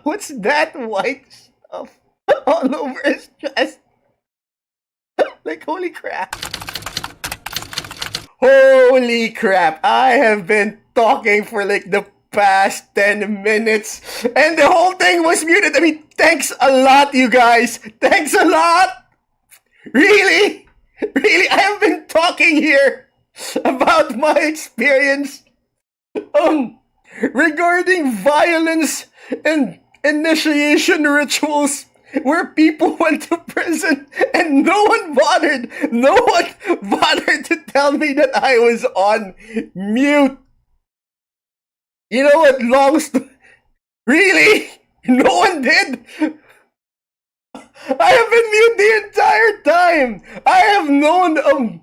What's that white stuff all over his chest? Like, holy crap. Holy crap. I have been talking for like the past 10 minutes and the whole thing was muted. I mean, thanks a lot, you guys. Thanks a lot. Really? Really? I have been talking here about my experience um regarding violence and initiation rituals where people went to prison and no one bothered to tell me that I was on mute. You know what, really? No one did? I have been mute the entire time. I have known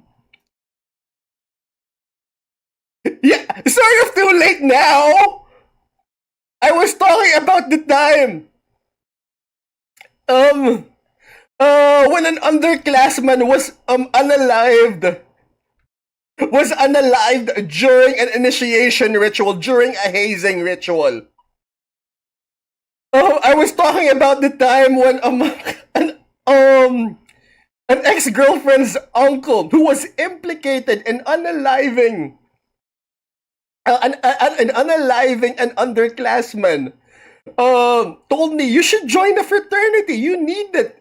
yeah, sort of too late now. I was talking about the time um when an underclassman was unalived during an initiation ritual, during a hazing ritual. Oh, I was talking about the time when an um an ex-girlfriend's uncle who was implicated in unaliving an underclassman told me, you should join the fraternity. You need it.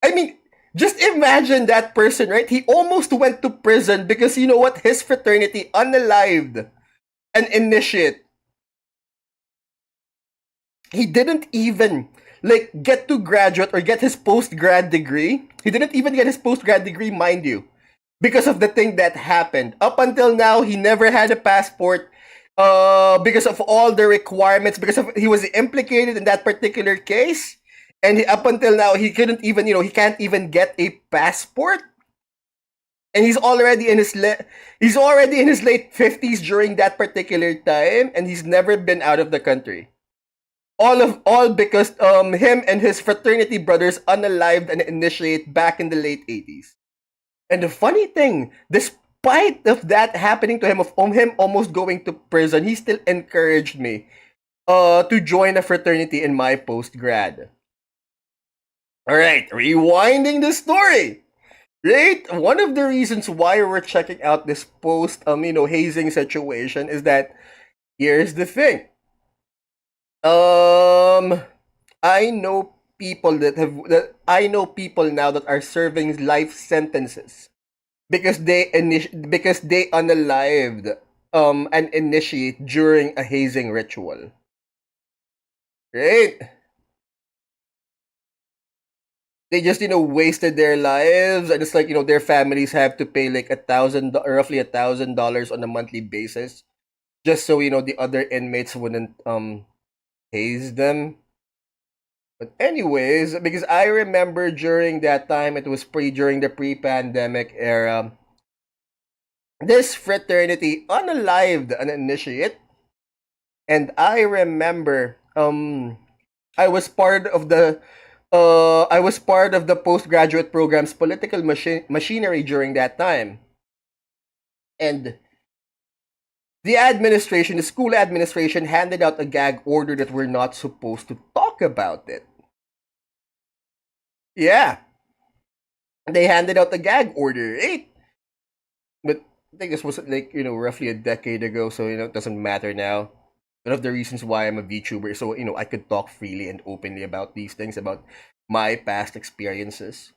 I mean, just imagine that person, right? He almost went to prison because you know what? His fraternity unalived an initiate. He didn't even like get to graduate or get his post grad degree. He didn't even get his post grad degree, mind you, because of the thing that happened. Up until now, he never had a passport. Because of all the requirements, because of he was implicated in that particular case, and up until now he couldn't even, he can't even get a passport, and he's already in his late 50s during that particular time, and he's never been out of the country. All because him and his fraternity brothers unalived an initiate back in the late 80s. And the funny thing, despite of that happening to him, of him almost going to prison, he still encouraged me to join a fraternity in my post grad. All right, rewinding the story. Right, one of the reasons why we're checking out this post hazing situation is that here's the thing. I know people now that are serving life sentences because because they unalived an initiate during a hazing ritual. Right? They just wasted their lives, and it's like their families have to pay like roughly $1,000 on a monthly basis, just so the other inmates wouldn't haze them. But anyways, because I remember during that time, it was during the pre-pandemic era, this fraternity unalived an initiate, and I remember I was part of the postgraduate program's political machinery during that time, and the school administration handed out a gag order that we're not supposed to talk about it. Yeah, they handed out a gag order, right? But I think this was like roughly a decade ago, so it doesn't matter now. One of the reasons why I'm a VTuber, so I could talk freely and openly about these things, about my past experiences.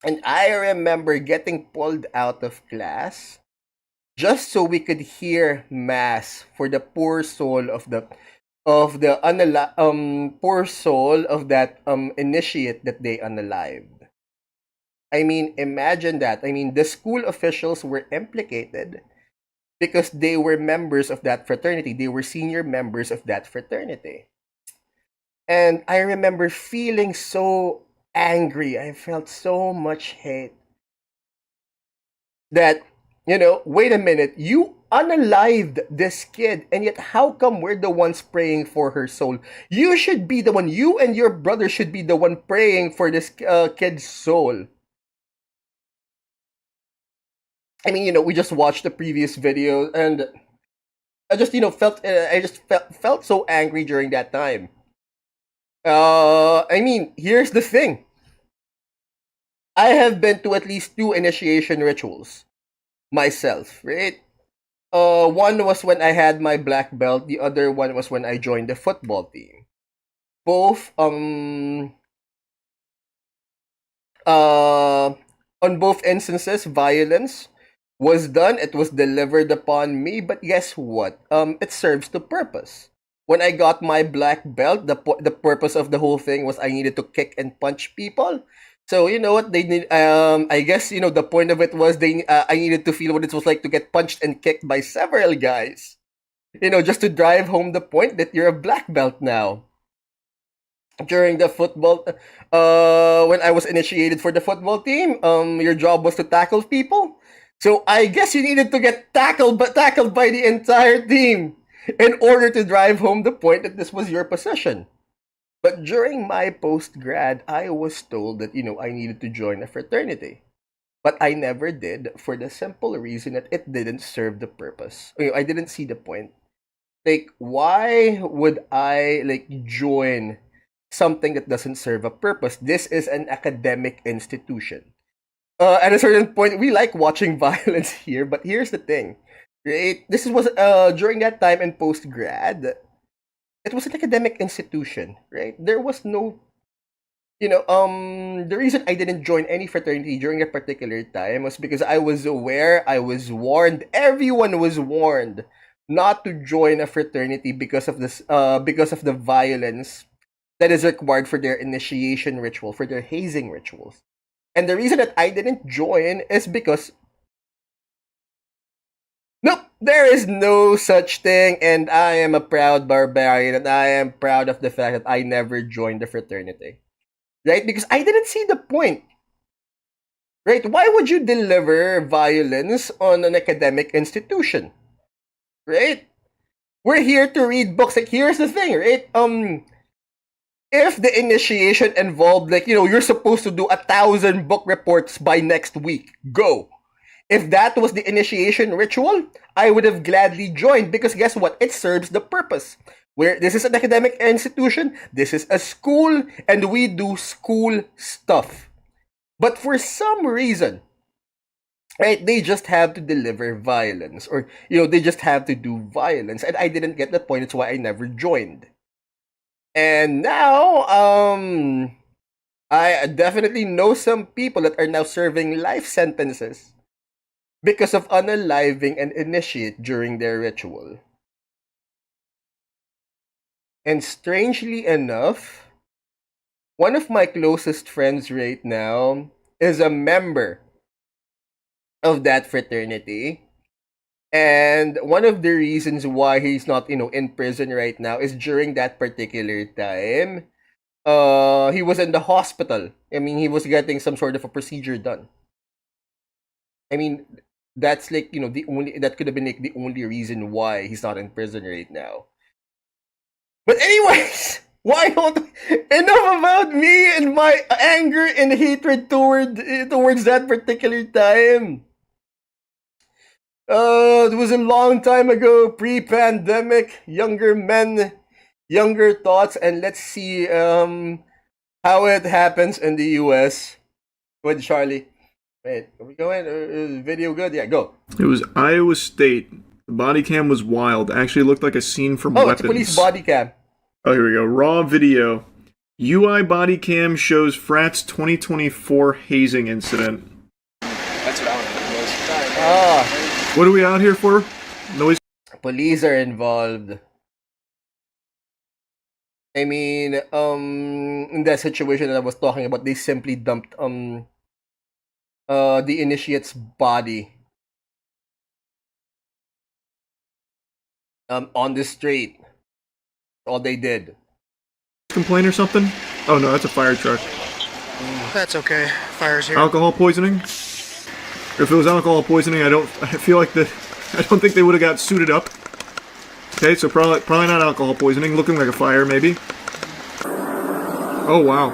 And I remember getting pulled out of class just so we could hear mass for the poor soul of the poor soul of that initiate that they unalived. I mean, imagine that. I mean, the school officials were implicated because they were members of that fraternity. They were senior members of that fraternity. And I remember feeling so angry. I felt so much hate that, wait a minute, you unalived this kid, and yet how come we're the ones praying for her soul? You should be the one, you and your brother should be the one praying for this kid's soul. I mean, we just watched the previous video, and I just, felt so angry during that time. I mean, here's the thing. I have been to at least 2 initiation rituals myself, right? One was when I had my black belt. The other one was when I joined the football team. Both uh on both instances, violence was done. It was delivered upon me. But guess what? It serves the purpose. When I got my black belt, the purpose of the whole thing was I needed to kick and punch people. So you know what they need. I guess the point of it was I needed to feel what it was like to get punched and kicked by several guys. Just to drive home the point that you're a black belt now. During the football, when I was initiated for the football team, your job was to tackle people. So I guess you needed to get tackled by the entire team in order to drive home the point that this was your position. But during my post grad, I was told that I needed to join a fraternity. But I never did for the simple reason that it didn't serve the purpose. I didn't see the point. Like, why would I join something that doesn't serve a purpose? This is an academic institution. At a certain point, we like watching violence here, but here's the thing, right? This was during that time in post grad. It was an academic institution, right? There was no, the reason I didn't join any fraternity during a particular time was because I was aware, I was warned, everyone was warned not to join a fraternity because of because of the violence that is required for their initiation ritual, for their hazing rituals. And the reason that I didn't join is because nope, there is no such thing, and I am a proud barbarian, and I am proud of the fact that I never joined the fraternity. Right? Because I didn't see the point. Right? Why would you deliver violence on an academic institution? Right? We're here to read books. Like, here's the thing, right? If the initiation involved, you're supposed to do 1,000 book reports by next week, go. If that was the initiation ritual, I would have gladly joined because guess what? It serves the purpose. Where this is an academic institution, this is a school, and we do school stuff. But for some reason, right, they just have to deliver violence, or they just have to do violence, and I didn't get that point. That's why I never joined. And now, I definitely know some people that are now serving life sentences because of unaliving an initiate during their ritual. And strangely enough, one of my closest friends right now is a member of that fraternity. And one of the reasons why he's not, in prison right now is during that particular time, he was in the hospital. I mean, he was getting some sort of a procedure done. I mean, that's the only that could have been the only reason why he's not in prison right now. But anyways, why don't enough about me and my anger and hatred towards that particular time. It was a long time ago, pre-pandemic, younger men, younger thoughts, and let's see how it happens in the US with Charlie. Wait, are we going? Is video good? Yeah, go. It was Iowa State. The body cam was wild. Actually looked like a scene from Oh, Weapons. it's police body cam. Oh, here we go. Raw video. UI body cam shows Frat's 2024 hazing incident. That's what I want to do. Ah, What are we out here for? Noise. police are involved. I mean, in that situation that I was talking about, they simply dumped the initiate's body on the street. All they did. Complaint or something? Oh no, that's a fire truck. That's okay. Fire's here. Alcohol poisoning? If it was alcohol poisoning, I don't think they would have got suited up. Okay, so probably not alcohol poisoning. Looking like a fire, maybe. Oh wow.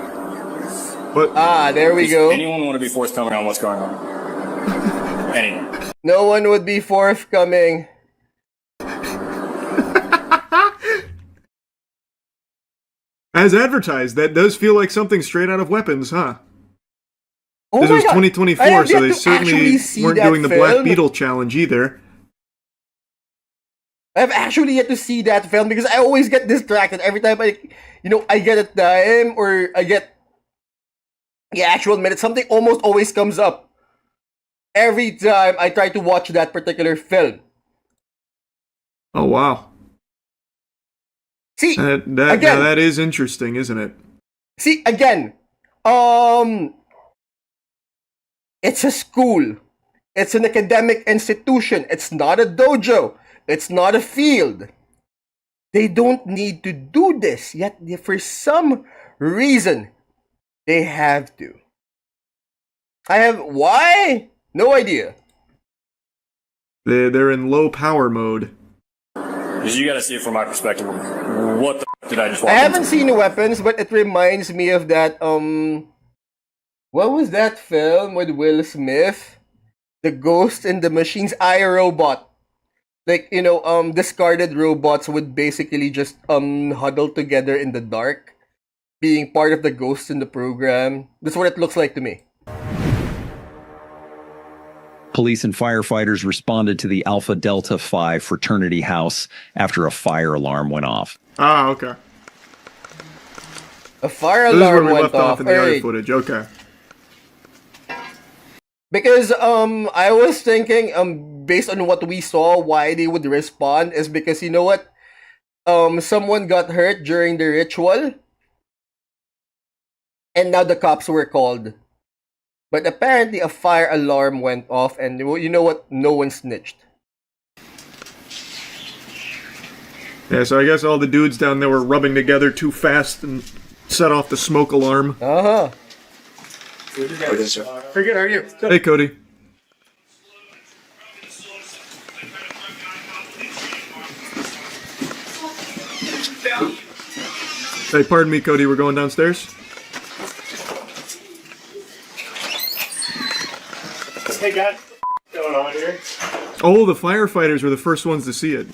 But there we go. Anyone want to be forthcoming on what's going on? Anyone. No one would be forthcoming. As advertised, that does feel like something straight out of Weapons, huh? Oh This my was God. 2024, I have so yet they to certainly actually see weren't that doing the Black film. Beetle challenge either. I've actually yet to see that film because I always get distracted every time I get a time or I get the actual minute. Something almost always comes up every time I try to watch that particular film. Oh wow, See, now again, that is interesting, isn't it? see again. Um, it's a school. It's an academic institution. It's not a dojo. It's not a field. They don't need to do this, yet for some reason they have to. I have why? No idea. They're in low power mode. Because you got to see it from my perspective. What the did I just I walk haven't into? seen Weapons, but it reminds me of that what was that film with Will Smith? The Ghost in the Machine's I, Robot. Like, discarded robots would basically just huddle together in the dark, being part of the ghosts in the program. That's what it looks like to me. Police and firefighters responded to the Alpha Delta Phi fraternity house after a fire alarm went off. Ah, okay. A fire This is where alarm we went left off in the other Alright. footage. Okay. Because I was thinking based on what we saw, why they would respond is because you know what? Someone got hurt during the ritual, and now the cops were called. But apparently a fire alarm went off, and you know what? No one snitched. Yeah, so I guess all the dudes down there were rubbing together too fast and set off the smoke alarm. Uh-huh. Pretty good, how are you? Good. Hey, Cody. Hey, pardon me, Cody. We're going downstairs. Hey, guys. What's going on here? Oh, the firefighters were the first ones to see it.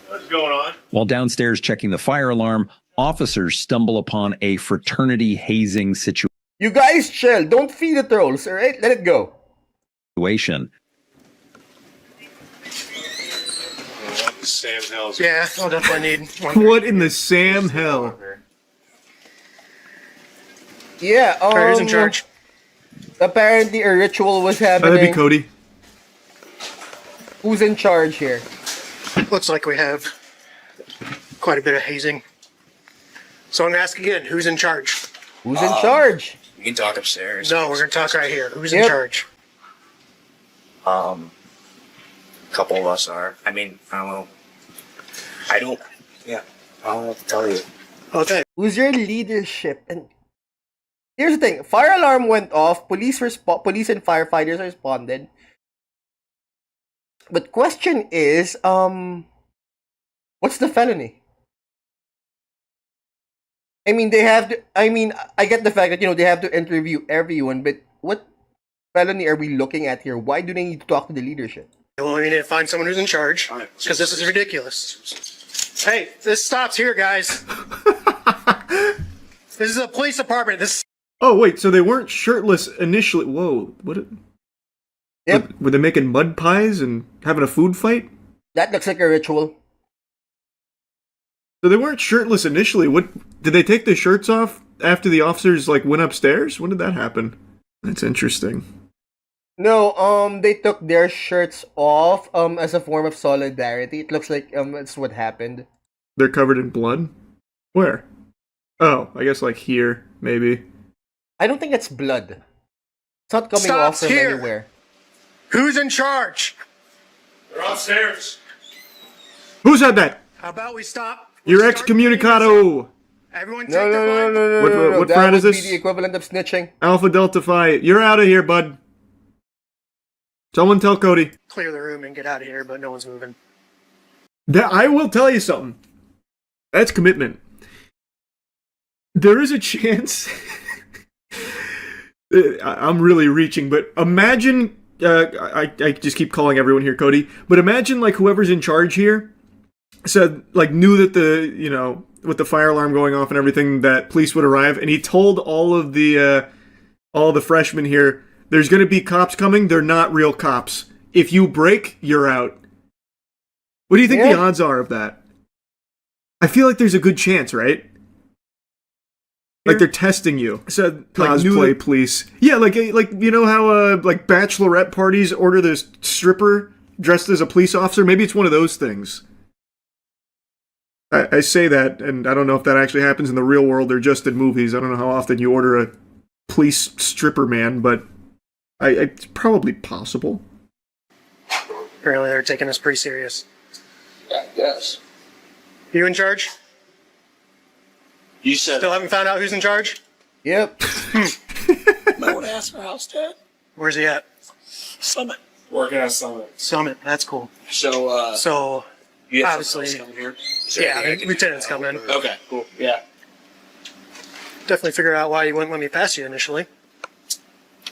What's going on? While downstairs checking the fire alarm, officers stumble upon a fraternity hazing You guys chill. Don't feed the trolls, alright? Let it go. situation. Sam Hell's. Yeah, I'll definitely need one. What in the Sam hell? Yeah, Alright, who's in charge? apparently a ritual was happening. That'd be Cody. Who's in charge here? Looks like we have quite a bit of hazing. So I'm gonna ask again, who's in charge? Who's in charge? We can talk upstairs. No, we're gonna talk right here. Who's in Yep. charge? A couple of us are. I mean, I don't know. Yeah, I don't know what to tell you. Okay. Who's your leadership? And here's the thing: fire alarm went off. Police and firefighters responded. But question is, what's the felony? I mean, they have to. I mean, I get the fact that they have to interview everyone, but what felony are we looking at here? Why do they need to talk to the leadership? Well, we need to find someone who's in charge because this is ridiculous. Hey, this stops here, guys. This is a police department. This. Oh, wait, so they weren't shirtless initially. Whoa, what? Yep, Were they making mud pies and having a food fight? that looks like a ritual. So they weren't shirtless initially. What did they take their shirts off after the officers went upstairs? When did that happen? That's interesting. No, they took their shirts off as a form of solidarity. It looks like that's what happened. They're covered in blood? Where? Oh, I guess here, maybe. I don't think it's blood. It's not coming off Stops from here. anywhere. Who's in charge? They're upstairs. Who said that? How about we stop? You're Start excommunicado! Everyone take No, their no, no, no, blind. no, What- no, no. what That frat would is this? be the equivalent of snitching. Alpha Delta Phi, you're out of here, bud. Someone tell Cody. Clear the room and get out of here, but no one's moving. I will tell you something. That's commitment. There is a chance. I'm really reaching, but imagine. I just keep calling everyone here Cody, but imagine whoever's in charge here said, like, knew that with the fire alarm going off and everything, that police would arrive, and he told all the freshmen here, there's going to be cops coming. They're not real cops. If you break, you're out. What do you think the odds are of that? I feel like there's a good chance, right? Like they're testing you. Said cosplay police. Yeah, like you know how like bachelorette parties order this stripper dressed as a police officer? Maybe it's one of those things. I say that, and I don't know if that actually happens in the real world or just in movies. I don't know how often you order a police stripper man, but it's probably possible. Apparently they're taking this pretty serious. Yeah, I guess. You in charge? You said. Still haven't found out who's in charge? Yep. Might want to ask our house dad. Where's he at? Summit. Working at Summit. Summit. That's cool. So, So, you have obviously- something else coming here? yeah, the lieutenant's coming. Okay, cool. Yeah. Definitely figure out why you wouldn't let me pass you initially.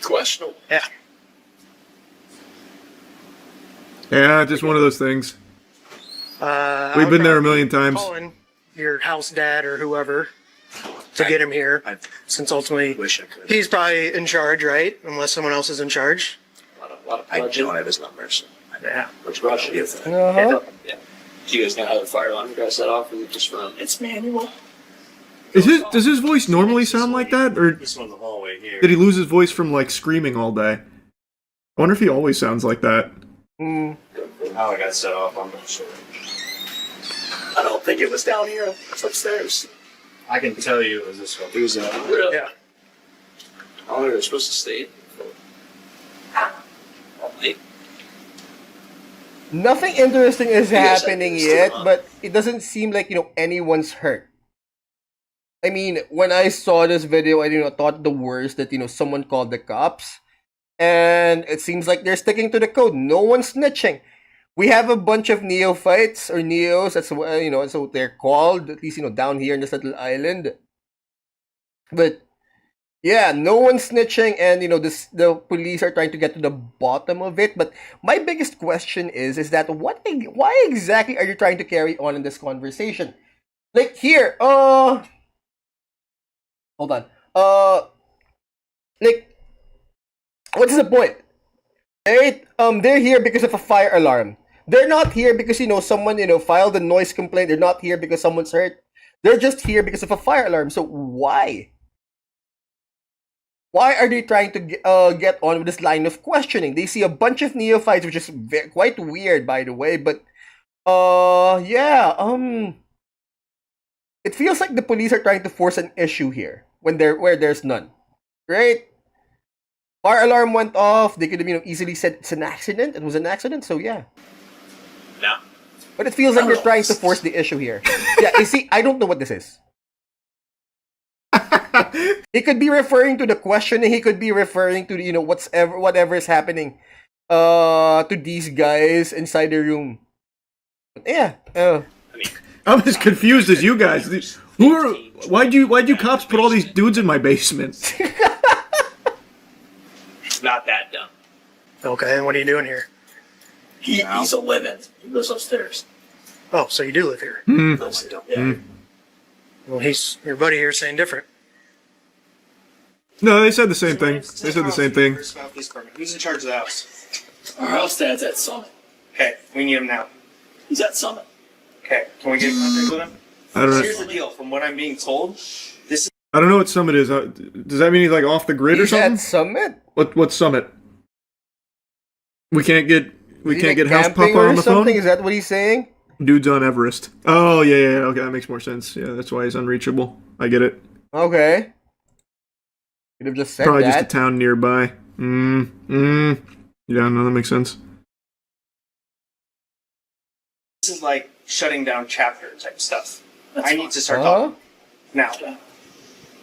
Questionable. Yeah. Yeah, just one of those things. I We've would been there a probably million times. Calling your house dad or whoever to get him here, I since ultimately wish I could. he's probably in charge, right? Unless someone else is in charge. A lot of I budget. don't have his number, so Yeah. Which budget? Uh-huh. Yeah. Do you guys know how the fire alarm guy set off? Or is it just from? It's manual. Does his voice normally sound like that, or This one in the hallway here. did he lose his voice from like screaming all day? I wonder if he always sounds like that. How I got set off, I'm not sure. I don't think it was down here. It's upstairs. I can tell you it was this one. It was Really? Yeah. Oh, they were supposed to stay. Nothing interesting is guys happening have- yet, but it doesn't seem like, anyone's hurt. I mean, when I saw this video, I, thought the worst that, someone called the cops. And it seems like they're sticking to the code. No one's snitching. We have a bunch of neophytes, or neos, that's what they're called, at least, down here in this little island. But, yeah, no one's snitching, and, the police are trying to get to the bottom of it. But my biggest question is that why exactly are you trying to carry on in this conversation? Like, here, hold on. Like, what's the point? Right? They're here because of a fire alarm. They're not here because, someone, filed a noise complaint. They're not here because someone's hurt. They're just here because of a fire alarm. So why? Why are they trying to get on with this line of questioning? They see a bunch of neophytes, which is quite weird, by the way. But, it feels like the police are trying to force an issue here where there's none, right? Fire alarm went off. They could have easily said it's an accident. It was an accident, so yeah. no. But it feels like they're trying to force the issue here. Yeah, you see, I don't know what this is. He could be referring to the questioning. He could be referring to whatever is happening to these guys inside the room. But yeah. I'm as confused as you guys. Why'd you cops put all these dudes in my basement? It's not that dumb. Okay, and what are you doing here? He's a living. He lives upstairs. Oh, so you do live here. No, I don't. Yeah. Well, your buddy here is saying different. No, they said the same thing. They said the same thing. Who's in charge of the house? Our house dad's at Summit. Okay, we need him now. He's at Summit. Okay, can we get in contact with him? I don't Here's know. the deal. From what I'm being told, this I don't know what summit is. Does that mean he's like off the grid or He's something? at Summit? What summit? We can't get Is he, like, House camping Papa or on the something? phone. Is that what he's saying? Dude's on Everest. Oh yeah. Okay, that makes more sense. Yeah, that's why he's unreachable. I get it. Okay. Could have just said Probably that. just a town nearby. Yeah, no, that makes sense. is like shutting down chapter type stuff. That's I fine. need to start Huh? talking now.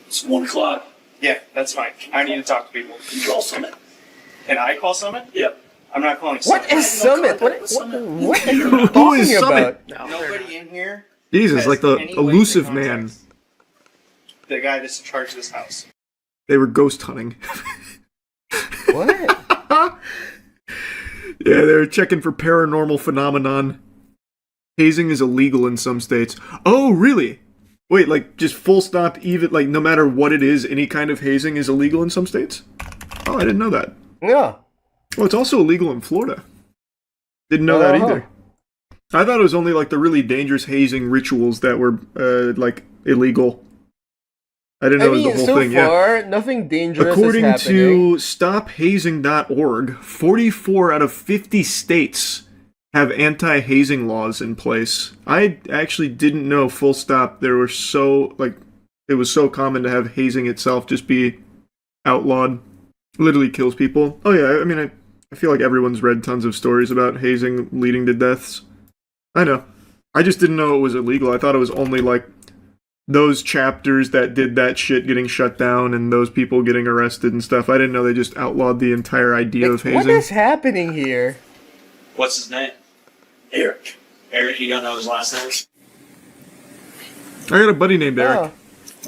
It's 1 o'clock. Yeah, that's fine. I need to talk to people. Control Summit. Can I call Summit? Yep. I'm not calling What Summit. is Summit? What are you Who talking is Summit? about? Nobody in here. Jesus, has like the any way to elusive contact man. The guy that's in charge of this house. They were ghost hunting. What? Yeah, they were checking for paranormal phenomenon. hazing is illegal in some states. Oh, really? Wait, like just full stop, even like no matter what it is, any kind of hazing is illegal in some states? Oh, I didn't know that. Yeah. Well, it's also illegal in Florida. Didn't know that either. I thought it was only like the really dangerous hazing rituals that were like illegal. I didn't know it was the whole so thing. far, Yeah. nothing dangerous According is happening. to StopHazing.org, 44 out of 50 states have anti-hazing laws in place. I actually didn't know, full stop, there were so, like, it was so common to have hazing itself just be outlawed. Literally kills people. Oh yeah, I mean, I feel like everyone's read tons of stories about hazing leading to deaths. I know. I just didn't know it was illegal. I thought it was only, like, those chapters that did that shit getting shut down and those people getting arrested and stuff. I didn't know they just outlawed the entire idea of hazing. What is happening here? What's his name? Eric. Eric, you don't know his last name? I got a buddy named Eric.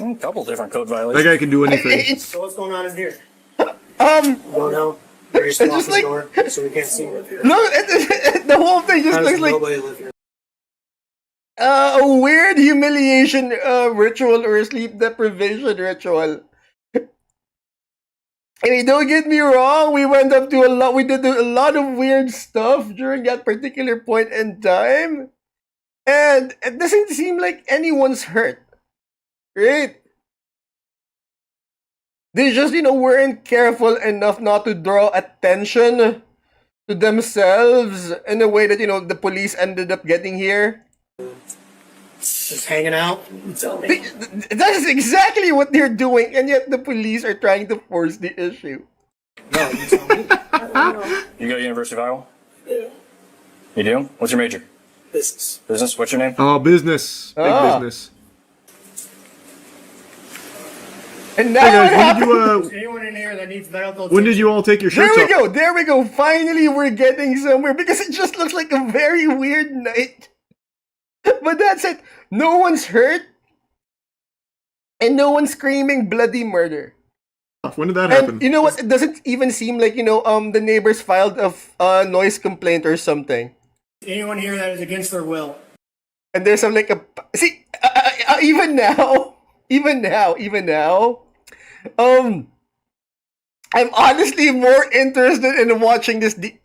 Oh. A couple different code That violations. guy can do anything. It's, So what's going on in here? um, Go now. We're just It's locking just the like- door so we can't see you live here. look, the whole thing just How looks does like nobody live here? a weird humiliation ritual or a sleep deprivation ritual. I mean, don't get me wrong, we went up to we did a lot of weird stuff during that particular point in time. And it doesn't seem like anyone's hurt. Right? They just, weren't careful enough not to draw attention to themselves in a way that, the police ended up getting here. Just hanging out. Tell me. That is exactly what they're doing, and yet the police are trying to force the issue. No, you tell me. You go to University of Iowa? Yeah. You do? What's your major? Business. Business? What's your name? Oh, business. Big Ah. business. And now Hey what guys, happened? Is anyone in here that needs medical when did you all take your There shirts we off? go, there we go. Finally, we're getting somewhere because it just looks like a very weird night. But that's it. No one's hurt, and no one's screaming bloody murder. When did that happen? And you know what? It doesn't even seem like the neighbors filed a noise complaint or something. Anyone here that is against their will? And there's some like see even now, I'm honestly more interested in watching this the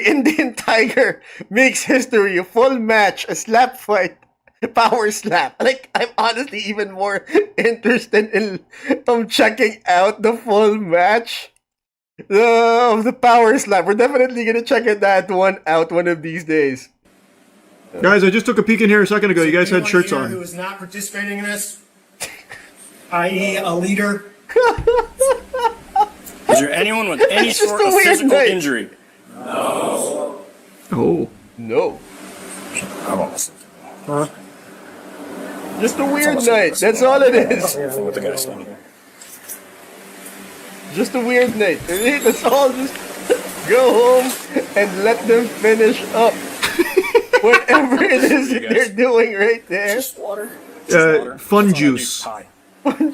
Indian Tiger makes history, a full match, a slap fight, power slap. Like I'm honestly even more interested in checking out the full match of the power slap. We're definitely gonna check that one out one of these days. Guys, I just took a peek in here a second ago. You guys had Anyone shirts here Who on. is not participating in this? I.e., a leader. Is there anyone with any It's just sort a of weird physical night. injury? Oh. No. I won't listen. Just a weird night. That's all it is. I think what the guy's saying here. Just a weird night. Let's all just go home and let them finish up whatever it is that they're doing right there. Just water. Fun juice. Hi. I'm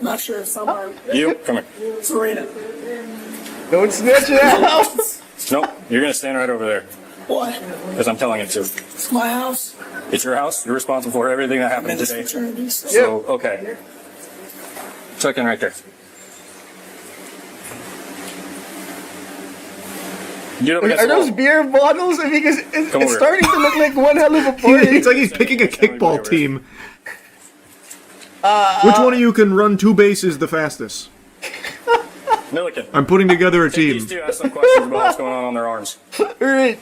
not sure if somewhere. You, come here. Serena. Don't snitch it out. Nope, you're gonna stand right over there What? because I'm telling it to. It's my house. It's your house. You're responsible for everything that happened today. Fraternities. So okay, tuck in right there. Get up against Are the those wall. beer bottles? I mean, because Come it's over. starting to look like one hell of a party. It's like he's picking a kickball team. Which one of you can run 2 bases the fastest? Milliken. I'm putting together a These team. two ask some questions about what's going on their arms. Right.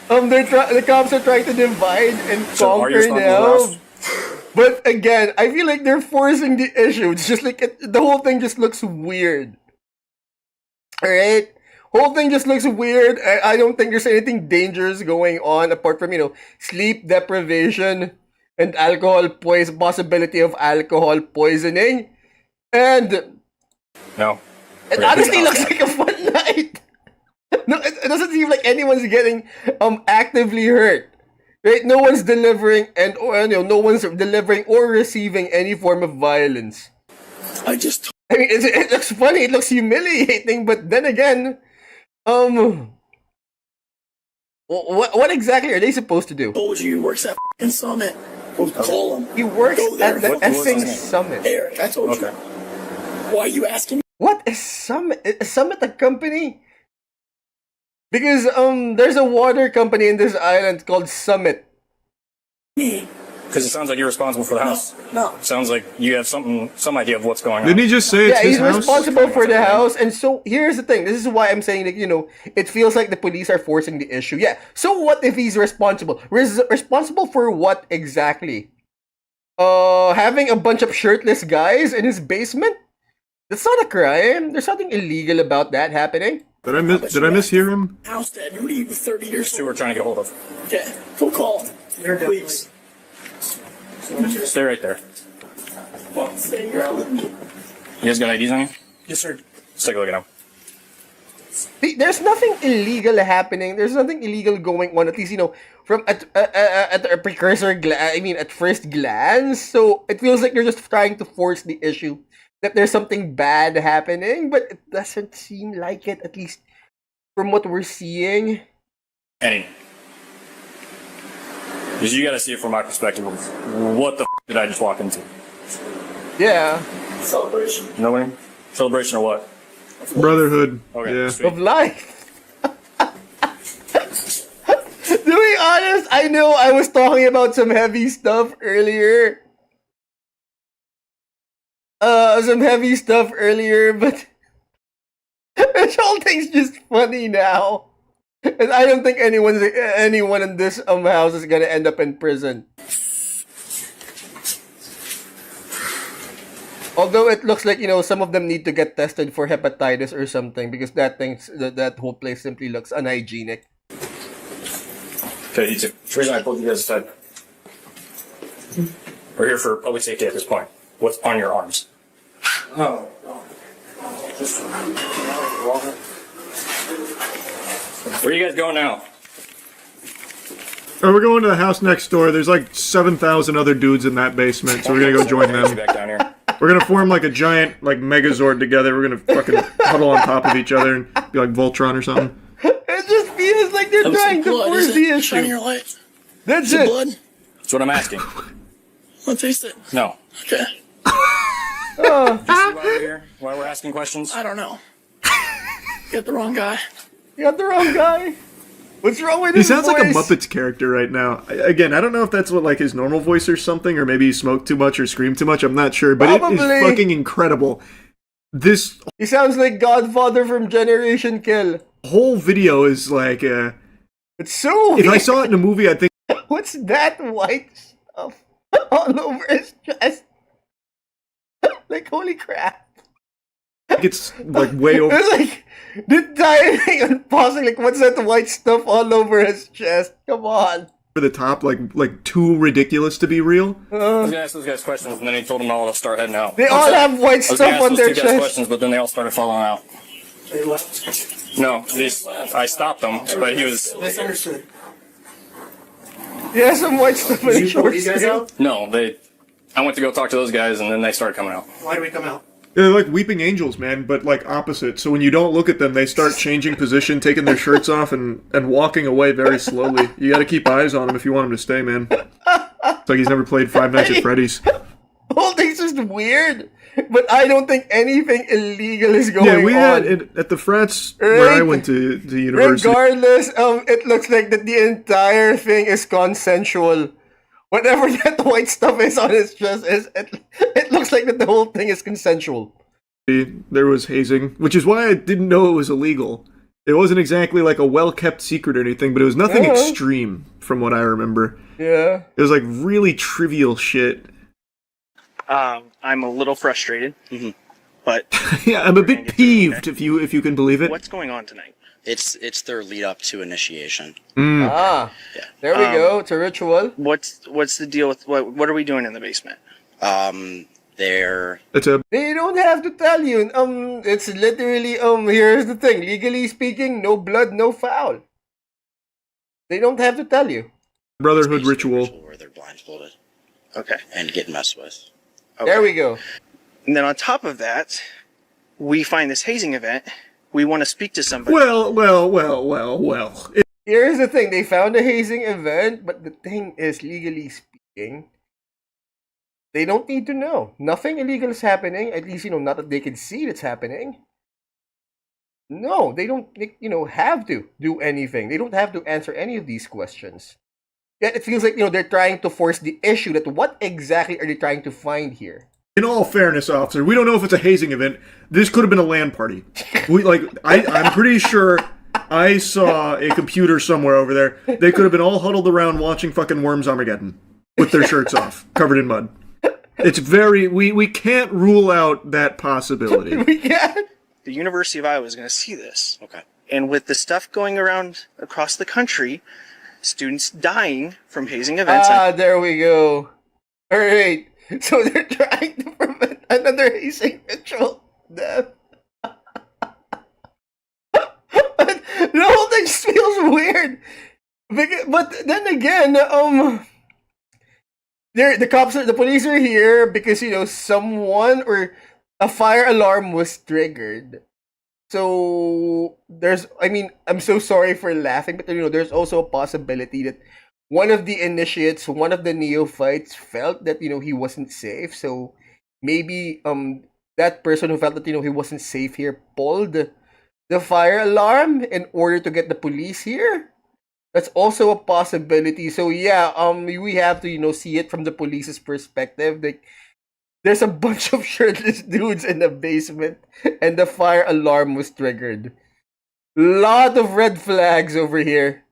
The cops are trying to divide and So are you conquer responsible now. But again, I feel like they're forcing the issue. It's just like the whole thing just looks weird. Alright? Whole thing just looks weird. I don't think there's anything dangerous going on apart from, sleep deprivation and possibility of alcohol poisoning. And No. it honestly looks like a fun night. No, it doesn't seem like anyone's getting actively hurt. Right? No one's delivering no one's delivering or receiving any form of violence. I just. I mean, it looks funny, it looks humiliating, but then again, What exactly are they supposed to do? Told you he works at f***ing Summit. Go call him. He works Go there. at the What was his effing name? Summit. Eric, I told you. Why are you asking me? What is Summit? Is Summit a company? Because there's a water company in this island called Summit. Because it sounds like you're responsible for the house. No. Sounds like you have some idea of what's going on. Didn't he just say it's Yeah, his he's house? responsible for the house, and so here's the thing. This is why I'm saying that it feels like the police are forcing the issue. Yeah. So what if he's responsible? Responsible for what exactly? Having a bunch of shirtless guys in his basement? That's not a crime. There's nothing illegal about that happening. Did I mishear him? House dad, who are you 30 years That's who old? we're trying to get hold of. Okay, go call him. Please. Stay right there. Well, stay here. I'll let you. You guys got IDs on you? Yes, sir. Let's take a look at them. There's nothing illegal happening. There's nothing illegal going on. At least from at a precursor. At first glance. So it feels like you're just trying to force the issue that there's something bad happening, but it doesn't seem like it. At least from what we're seeing. Any. Because you got to see it from my perspective. What the did I just walk into? Yeah. Celebration. You know what I mean? Celebration or what? Brotherhood. Okay, Yeah. sweet. Of life. To be honest, I know I was talking about some heavy stuff earlier. But this whole thing's just funny now. And I don't think anyone in this house is gonna end up in prison. Although it looks like some of them need to get tested for hepatitis or something because that whole place simply looks unhygienic. Okay, you two. The reason I pulled you guys aside. We're here for public safety at this point. What's on your arms? Oh. Where are you guys going now? Oh, we're going to the house next door. There's like 7,000 other dudes in that basement, so we're gonna go join Get you them. back down here. We're gonna form like a giant like Megazord together. We're gonna fucking huddle on top of each other and be like Voltron or something. It just feels like they're trying to blood, force is the it? Shine issue. your light. That's Is it it. blood? That's what I'm asking. I'll taste it. No. Okay. See why we're here? Why we're asking questions? I don't know. Get the wrong guy. You got the wrong guy. What's wrong with He his sounds like a voice? Muppets character right now. Again, I don't know if that's what like his normal voice or something, or maybe he smoked too much or screamed too much. I'm not sure, but it Probably. is fucking incredible. This He sounds like Godfather from Generation Kill. whole video is like, It's so if I weird. saw it in a movie, I'd think What's that white stuff all over his chest? Like, holy crap. it's like way over. It's like, the timing and pausing, like, what's that white stuff all over his chest? Come on. The top, like too ridiculous to be real. I was gonna ask those guys questions, and then he told them all to start heading out. They all have white I was gonna stuff ask on those their two guys chest. questions, but then they all started falling out. They left. No, I stopped them, but he was Misunderstood. Yeah, some white stuff in Did his you pull shorts. these guys too. out? no. I went to go talk to those guys, and then they started coming out. Why do we come out? They're like weeping angels, man, but like opposite. So when you don't look at them, they start changing position, taking their shirts off, and walking away very slowly. You got to keep eyes on them if you want them to stay, man. It's like he's never played Five Nights at Freddy's. The whole thing's just weird. But I don't think anything illegal is going Yeah, we on. had at the frats where I Right. went to university. Regardless, it looks like that the entire thing is consensual. Whatever that white stuff is on his chest it looks like that the whole thing is consensual. There was hazing, which is why I didn't know it was illegal. It wasn't exactly like a well-kept secret or anything, but it was nothing Uh-huh. extreme from what I remember. Yeah. It was like really trivial shit. I'm a little frustrated, but Yeah, I'm a bit peeved if you can believe it. what's going on tonight? It's their lead up to initiation. Ah. Yeah. There we go. It's a ritual. What's the deal with what are we doing in the basement? They're It's a They don't have to tell you. It's literally here's the thing. Legally speaking, no blood, no foul. They don't have to tell you. brotherhood basically a ritual. where they're blindfolded Okay, and get messed with. okay. There we go. And then on top of that, we find this hazing event. We want to speak to somebody. Well. Here's the thing: they found a hazing event, but the thing is, legally speaking, they don't need to know. Nothing illegal is happening. At least not that they can see it's happening. No, they don't. Have to do anything. They don't have to answer any of these questions. Yet it feels like they're trying to force the issue. That what exactly are they trying to find here? In all fairness, officer, we don't know if it's a hazing event. This could have been a LAN party. I'm pretty sure I saw a computer somewhere over there. They could have been all huddled around watching fucking Worms Armageddon with their shirts off, covered in mud. It's we can't rule out that possibility. We can't. The University of Iowa is going to see this. Okay. And with the stuff going around across the country, students dying from hazing events. There we go. All right. So they're trying to prevent another hazing ritual death. The whole thing just feels weird. But then again, the police are here because someone or a fire alarm was triggered. So I'm so sorry for laughing, but there's also a possibility that one of the initiates, one of the neophytes felt that he wasn't safe. So maybe that person who felt that he wasn't safe here pulled the fire alarm in order to get the police here. That's also a possibility. So yeah, we have to see it from the police's perspective. Like, there's a bunch of shirtless dudes in the basement, and the fire alarm was triggered. Lot of red flags over here.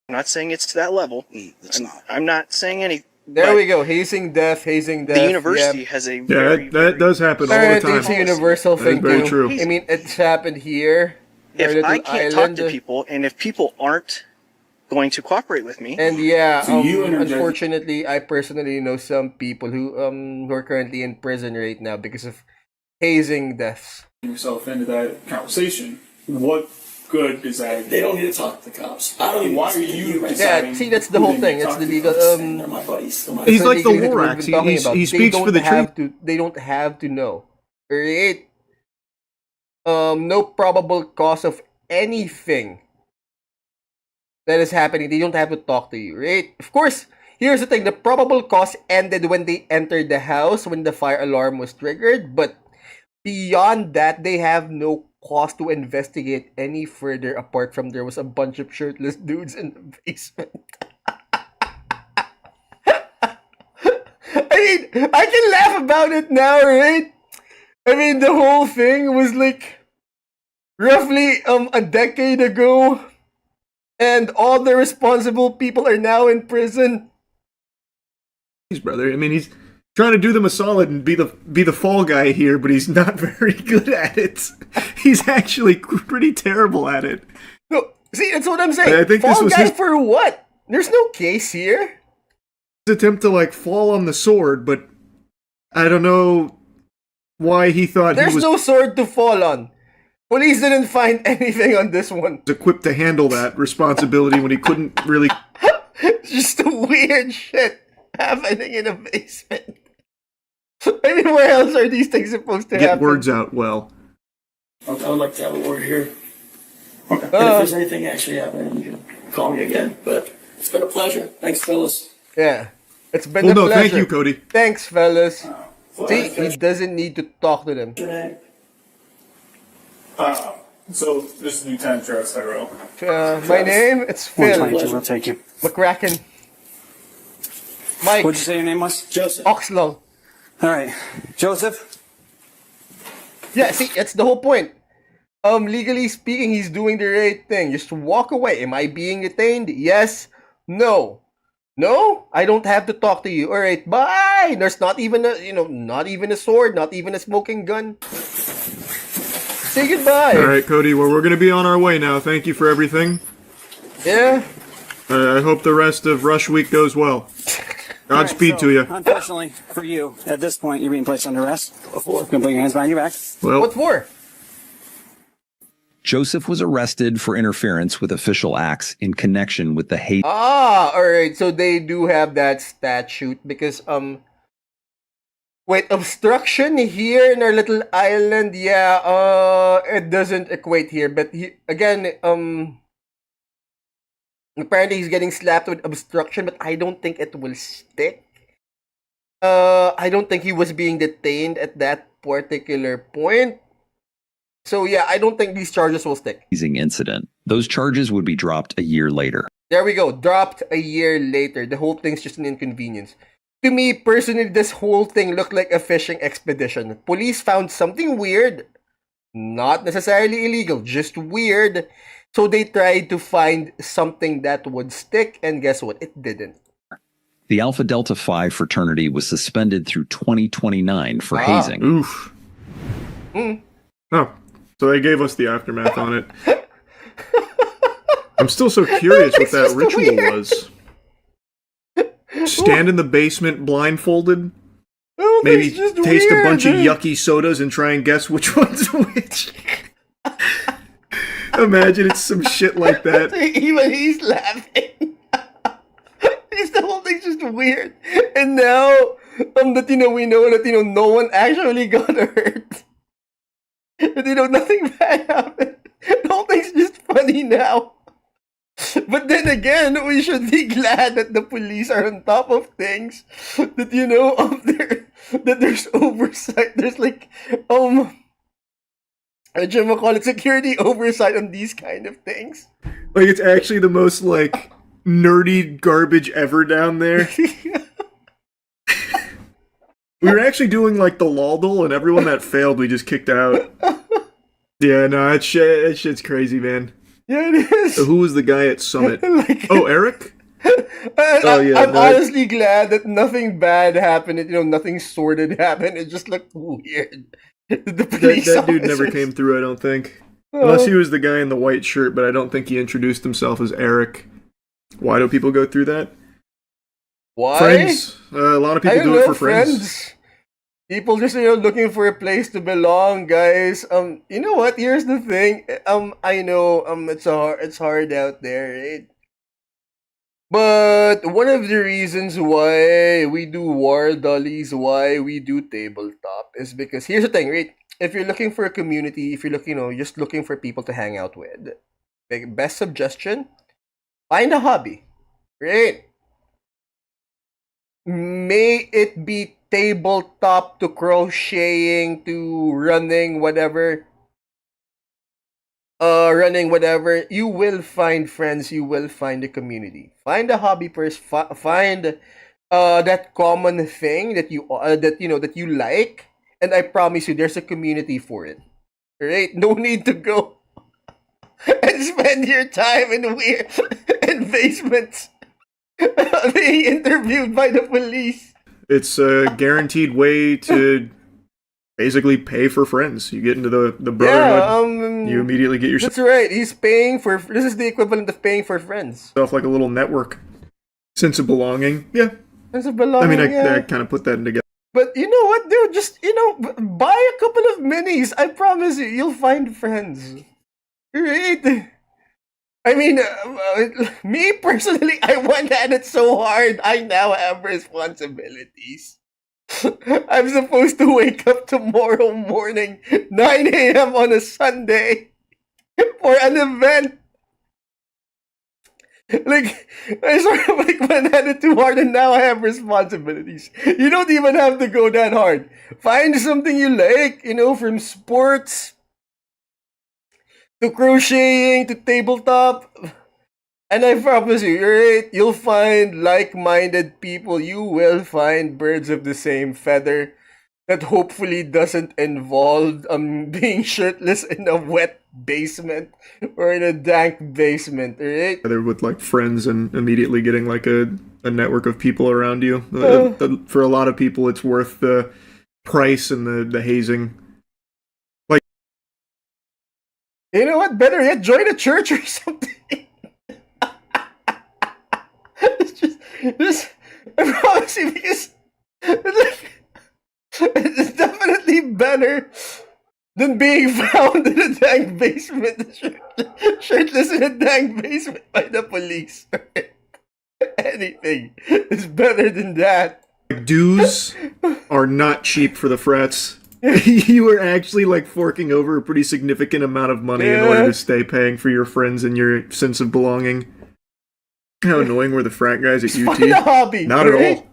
I'm not saying it's to that level. It's not. I'm not saying any. There we go. Hazing death. The university has a that does happen all the time. It's a universal thing very too. true. I mean, it's happened here. If I can't talk to people, and if people aren't going to cooperate with me, and yeah, So you interject- unfortunately, I personally know some people who are currently in prison right now because of hazing deaths. yourself into that conversation, what good is that? They don't need to talk to the cops. I don't even Why are speak to you right deciding Yeah, see, that's the who whole they thing. need to It's talk the to? legal. They're my buddies. They're my He's like the legally that we've Lorax. been talking about. He They speaks don't for the have truth. They don't have to know. Right? No probable cause of anything that is happening. They don't have to talk to you, right? Of course, here's the thing. The probable cause ended when they entered the house, when the fire alarm was triggered. But beyond that, they have no cause to investigate any further apart from there was a bunch of shirtless dudes in the basement. I mean, I can laugh about it now, right? I mean, the whole thing was like roughly a decade ago, and all the responsible people are now in prison. His brother. I mean, he's trying to do them a solid and be the fall guy here, but he's not very good at it. He's actually pretty terrible at it. No, see, that's what I'm saying. I think Fall this was guy his for what? There's no case here. attempt to fall on the sword, but I don't know why he thought There's he was no sword to fall on. Police didn't find anything on this one. equipped to handle that responsibility when he couldn't really. Just weird shit happening in a basement. I mean, where else are these things supposed to Get happen? words out well. I would like to have a word here. And if there's anything actually happening, you can call me again. But it's been a pleasure. Thanks, fellas. Yeah. It's been Well, a no, pleasure. thank you, Cody. Thanks, fellas. Well, See, he doesn't need to talk to them. your name? So this is Lieutenant Travis Tyrell. My name, it's Phil 122, We'll take you. McCracken. Mike What'd you say your name was? Joseph. Oxlow. All right. Joseph? Yeah, see, that's the whole point. Legally speaking, he's doing the right thing. Just walk away. Am I being detained? Yes. No. No? I don't have to talk to you. Alright, bye! There's not even not even a sword, not even a smoking gun. Say goodbye. All right, Cody. Well, we're going to be on our way now. Thank you for everything. Yeah? I hope the rest of Rush Week goes well. Godspeed to you. Unfortunately for you, at this point, you're being placed under arrest. You can put your hands behind your back. Well, What for? Joseph was arrested for interference with official acts in connection with the hate. Alright, so they do have that statute because Wait, obstruction here in our little island? Yeah, it doesn't equate here. But again, apparently he's getting slapped with obstruction, but I don't think it will stick. I don't think he was being detained at that particular point. So yeah, I don't think these charges will stick. Hazing incident. Those charges would be dropped a year later. There we go. Dropped a year later. The whole thing's just an inconvenience. To me, personally, this whole thing looked like a fishing expedition. Police found something weird. Not necessarily illegal, just weird. So they tried to find something that would stick, and guess what? It didn't. The Alpha Delta Phi fraternity was suspended through 2029 for hazing. Oof. Oh, so they gave us the aftermath on it. I'm still so curious what that ritual was. Stand in the basement blindfolded. Maybe taste a bunch of yucky sodas and try and guess which one's which. Imagine it's some shit like that. Even he's laughing. The whole thing's just weird. And now, that we know that no one actually got hurt. And nothing bad happened. The whole thing's just funny now. But then again, we should be glad that the police are on top of things. That that there's oversight. There's like call it security oversight on these kind of things. Like it's actually the most like nerdy garbage ever down there. We were actually doing like the Laldol, and everyone that failed we just kicked out. Yeah, no, that shit's crazy, man. Yeah, it is. So who was the guy at Summit? Eric? I'm honestly glad that nothing bad happened. Nothing sordid happened. It just looked weird. The police that dude never came through, I don't think. Unless he was the guy in the white shirt, but I don't think he introduced himself as Eric. Why do people go through that? Why? Friends. A lot of people do it for friends. People just looking for a place to belong, guys. You know what? Here's the thing. I know it's hard out there, right? But one of the reasons why we do war dollies, why we do tabletop, is because here's the thing, right? If you're looking for a community, if you're looking, just looking for people to hang out with, like, best suggestion, find a hobby, right? May it be tabletop to crocheting to running whatever, you will find friends, you will find a community. Find a hobby first, find that common thing that you like, and I promise you there's a community for it. Right? No need to go and spend your time in weird in basements being interviewed by the police. It's a guaranteed way to basically pay for friends. You get into the brotherhood, you immediately get yourself... That's right, he's paying for... This is the equivalent of paying for friends. Like a little network. Sense of belonging. Yeah. Sense of belonging, I kind of put that together. But you know what, dude? Just, buy a couple of minis. I promise you, you'll find friends. Right? I mean, me personally, I went at it so hard, I now have responsibilities. I'm supposed to wake up tomorrow morning, 9 a.m. on a Sunday, for an event. Like, I sort of went at it too hard, and now I have responsibilities. You don't even have to go that hard. Find something you like, from sports to crocheting to tabletop, and I promise you, you'll find like-minded people. You will find birds of the same feather that hopefully doesn't involve being shirtless in a wet basement or in a dank basement, right? Either with like friends and immediately getting like a network of people around you. For a lot of people, it's worth the price and the hazing. You know what? Better yet, join a church or something. I promise you, because it's definitely better than being found in a dank basement, shirtless in a dank basement by the police. Anything is better than that. Dues are not cheap for the frats. You are actually like forking over a pretty significant amount of money in order to stay paying for your friends and your sense of belonging. How annoying were the frat guys at UT? Find a hobby. Not at all,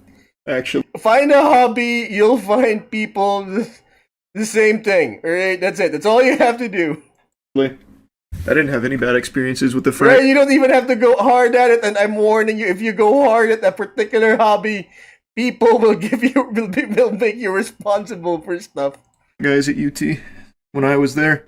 actually. Find a hobby, you'll find people the same thing. Alright, that's it. That's all you have to do. I didn't have any bad experiences with the frat. Right, you don't even have to go hard at it, and I'm warning you, if you go hard at that particular hobby, people will will make you responsible for stuff. Guys at UT, when I was there.